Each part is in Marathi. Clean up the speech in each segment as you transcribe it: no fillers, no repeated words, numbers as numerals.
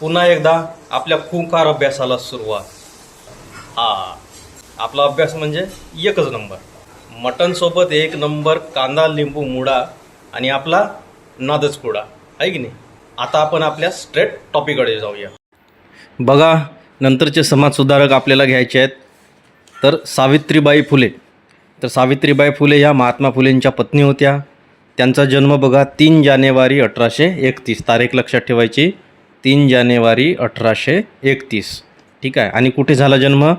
पुन्हा एकदा आपल्या खूंखार अभ्यासाला सुरुवात. हा आपला अभ्यास म्हणजे एकच नंबर. मटनसोबत एक नंबर कांदा लिंबू मुडा आणि आपला नादच कुडा आहे की नाही. आता आपण आपल्या स्ट्रेट टॉपिककडे जाऊया. बघा, नंतरचे समाजसुधारक आपल्याला घ्यायचे आहेत. तर सावित्रीबाई फुले. तर सावित्रीबाई फुले ह्या महात्मा फुलेंच्या पत्नी होत्या. त्यांचा जन्म बघा 3 जानेवारी 1831. तारीख लक्षात ठेवायची, 3 जानेवारी 1831. ठीक आहे. आणि कुठे झाला जन्म?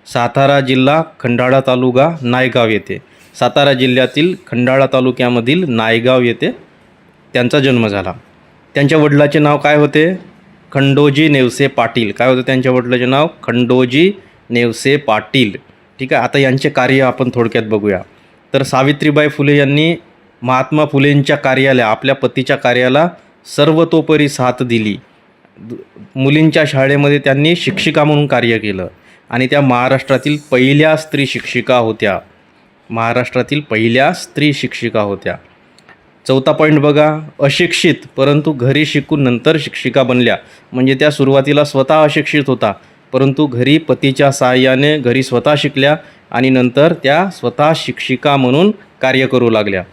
सातारा जिल्हा, खंडाळा तालुका, नायगाव येथे. सातारा जिल्ह्यातील खंडाळा तालुक्यामधील नायगाव येथे त्यांचा जन्म झाला. त्यांच्या वडिलाचे नाव काय होते? खंडोजी नेवसे पाटील. काय होतं त्यांच्या वडिलाचे नाव? खंडोजी नेवसे पाटील. ठीक आहे. आता यांचे कार्य आपण थोडक्यात बघूया. तर सावित्रीबाई फुले यांनी महात्मा फुलेंच्या कार्याला, आपल्या पतीच्या कार्याला सर्वतोपरी साथ दिली. मुलींच्या शाळेमध्ये त्यांनी शिक्षिका म्हणून कार्य केलं आणि त्या महाराष्ट्रातील पहिल्या स्त्री शिक्षिका होत्या. महाराष्ट्रातील पहिल्या स्त्री शिक्षिका होत्या. चौथा पॉईंट बघा, अशिक्षित परंतु घरी शिकून नंतर शिक्षिका बनल्या. म्हणजे त्या सुरुवातीला स्वतः अशिक्षित होता, परंतु घरी पतीच्या सहाय्याने घरी स्वतः शिकल्या आणि नंतर त्या स्वतः शिक्षिका म्हणून कार्य करू लागल्या.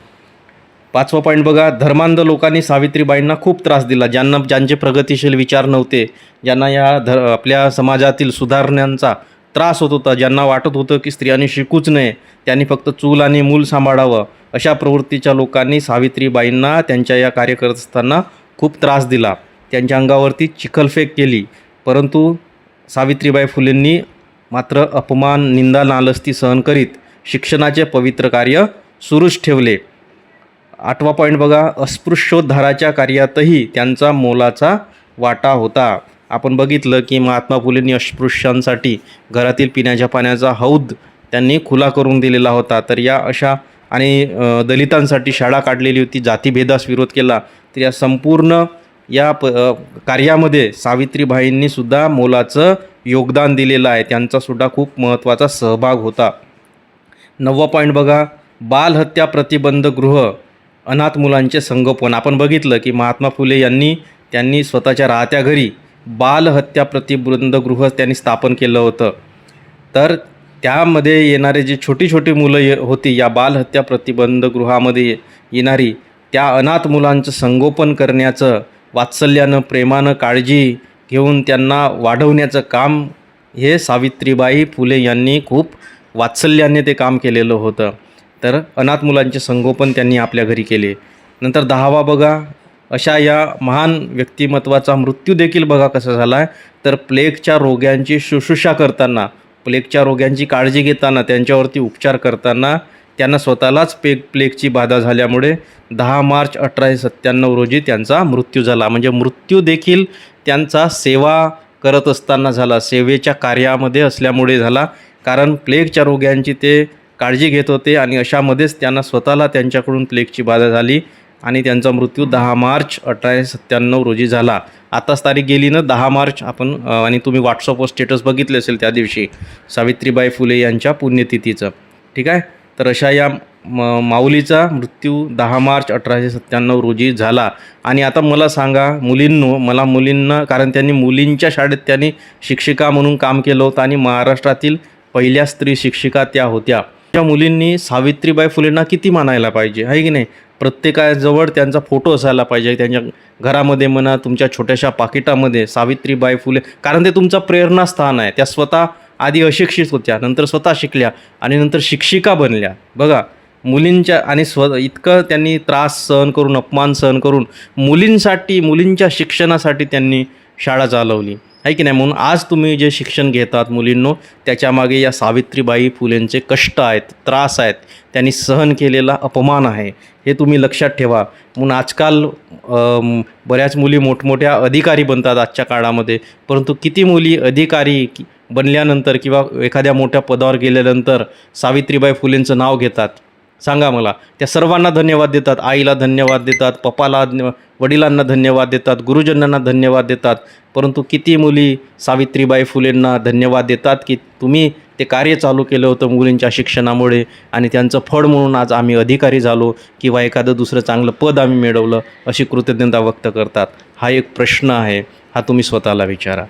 पाचवा पॉईंट बघा, धर्मांध लोकांनी सावित्रीबाईंना खूप त्रास दिला. ज्यांचे प्रगतिशील विचार नव्हते, ज्यांना या आपल्या समाजातील सुधारणांचा त्रास होत होता, ज्यांना वाटत होतं की स्त्रियांनी शिकूच नये, त्यांनी फक्त चूल आणि मूल सांभाळावं, अशा प्रवृत्तीच्या लोकांनी सावित्रीबाईंना त्यांच्या या कार्य करत असताना खूप त्रास दिला. त्यांच्या अंगावरती चिखलफेक केली. परंतु सावित्रीबाई फुलेंनी मात्र अपमान, निंदा, नालस्ती सहन करीत शिक्षणाचे पवित्र कार्य सुरूच ठेवले. आठवा पॉईंट बघा, अस्पृश्योद्धाराच्या कार्यातही त्यांचा मोलाचा वाटा होता. आपण बघितलं की महात्मा फुलेंनी अस्पृश्यांसाठी घरातील पिण्याच्या पाण्याचा हौद त्यांनी खुला करून दिलेला होता. तर या अशा आणि दलितांसाठी शाळा काढलेली होती, जातीभेदास विरोध केला. तर या संपूर्ण या कार्यामध्ये सावित्रीबाईंनी सुद्धा मोलाचं योगदान दिलेलं आहे. त्यांचासुद्धा खूप महत्त्वाचा सहभाग होता. 9वा पॉईंट बघा, बालहत्या प्रतिबंध गृह, अनाथ मुलांचे संगोपन. आपण बघितलं की महात्मा फुले त्यांनी स्वतःच्या राहत्या घरी बालहत्या प्रतिबंध गृह त्यांनी स्थापन केलं होतं. तर त्यामध्ये येणारे जे छोटी छोटी मुलं होती, या बालहत्या प्रतिबंध गृहामध्ये येणारी त्या अनाथ मुलांचं संगोपन करण्याचं, वात्सल्यानं, प्रेमानं, काळजी घेऊन त्यांना वाढवण्याचं काम हे सावित्रीबाई फुले यांनी खूप वात्सल्याने ते काम केलेलं होतं. तर अनाथ मुलांचे संगोपन त्यांनी आपल्या घरी केले. नंतर 10वा बघा, अशा या महान व्यक्तिमत्वाचा मृत्यू देखील बघा कसा झाला आहे. तर प्लेगच्या रोग्यांची शुश्रूषा करताना, प्लेगच्या रोग्यांची काळजी घेताना, त्यांच्यावरती उपचार करताना त्यांना स्वतःलाच प्लेगची बाधा झाल्यामुळे 10 मार्च 1897 रोजी त्यांचा मृत्यू झाला. म्हणजे मृत्यू देखील त्यांचा सेवा करत असताना झाला, सेवेच्या कार्यामध्ये असल्यामुळे झाला. कारण प्लेगच्या रोग्यांची ते काळजी घेत होते आणि अशामध्येच त्यांना स्वतःला त्यांच्याकडून प्लेगची बाधा झाली आणि त्यांचा मृत्यू 10 मार्च 1897 रोजी झाला. आताच तारीख गेली ना, 10 मार्च. आपण आणि तुम्ही व्हॉट्सअपवर स्टेटस बघितले असेल त्या दिवशी सावित्रीबाई फुले यांच्या पुण्यतिथीचं. ठीक आहे. तर अशा या माऊलीचा मृत्यू 10 मार्च 1897 रोजी झाला. आणि आता मला सांगा मुलींना, कारण त्यांनी मुलींच्या शाळेत त्यांनी शिक्षिका म्हणून काम केलं होतं आणि महाराष्ट्रातील पहिल्या स्त्री शिक्षिका त्या होत्या. त्या मुलींनी सावित्रीबाई फुलेंना किती मानायला पाहिजे, आहे की नाही. प्रत्येकाजवळ त्यांचा फोटो असायला पाहिजे, त्यांच्या घरामध्ये म्हणा, तुमच्या छोट्याशा पाकिटामध्ये सावित्रीबाई फुले, कारण ते तुमचं प्रेरणास्थान आहे. त्या स्वतः आधी अशिक्षित होत्या, नंतर स्वतः शिकल्या आणि नंतर शिक्षिका बनल्या. बघा, मुलींच्या आणि इतकं त्यांनी त्रास सहन करून, अपमान सहन करून मुलींसाठी, मुलींच्या शिक्षणासाठी त्यांनी शाळा चालवली, आहे की नाही. म्हणून आज तुम्ही जे शिक्षण घेतात मुलींनो, त्याच्यामागे या सावित्रीबाई फुलेंचे कष्ट आहेत, त्रास आहेत, त्यांनी सहन केलेला अपमान आहे, हे तुम्ही लक्षात ठेवा. म्हणून आजकाल बऱ्याच मुली मोठमोठ्या अधिकारी बनतात आजच्या काळामध्ये, परंतु किती मुली अधिकारी बनल्यानंतर किंवा एखाद्या मोठ्या पदावर गेल्यानंतर सावित्रीबाई फुलेंचं नाव घेतात? सांगा मला. त्या सर्वांना धन्यवाद देतात, आईला धन्यवाद देतात, पप्पाला, वडिलांना धन्यवाद देतात, गुरुजनांना धन्यवाद देतात, परंतु किती मुली सावित्रीबाई फुलेंना धन्यवाद देतात की तुम्ही ते कार्य चालू केलं होतं मुलींच्या शिक्षणामुळे आणि त्यांचं फळ म्हणून आज आम्ही अधिकारी झालो किंवा एखादं दुसरं चांगलं पद आम्ही मिळवलं, अशी कृतज्ञता व्यक्त करतात. हा एक प्रश्न आहे, हा तुम्ही स्वतःला विचारा.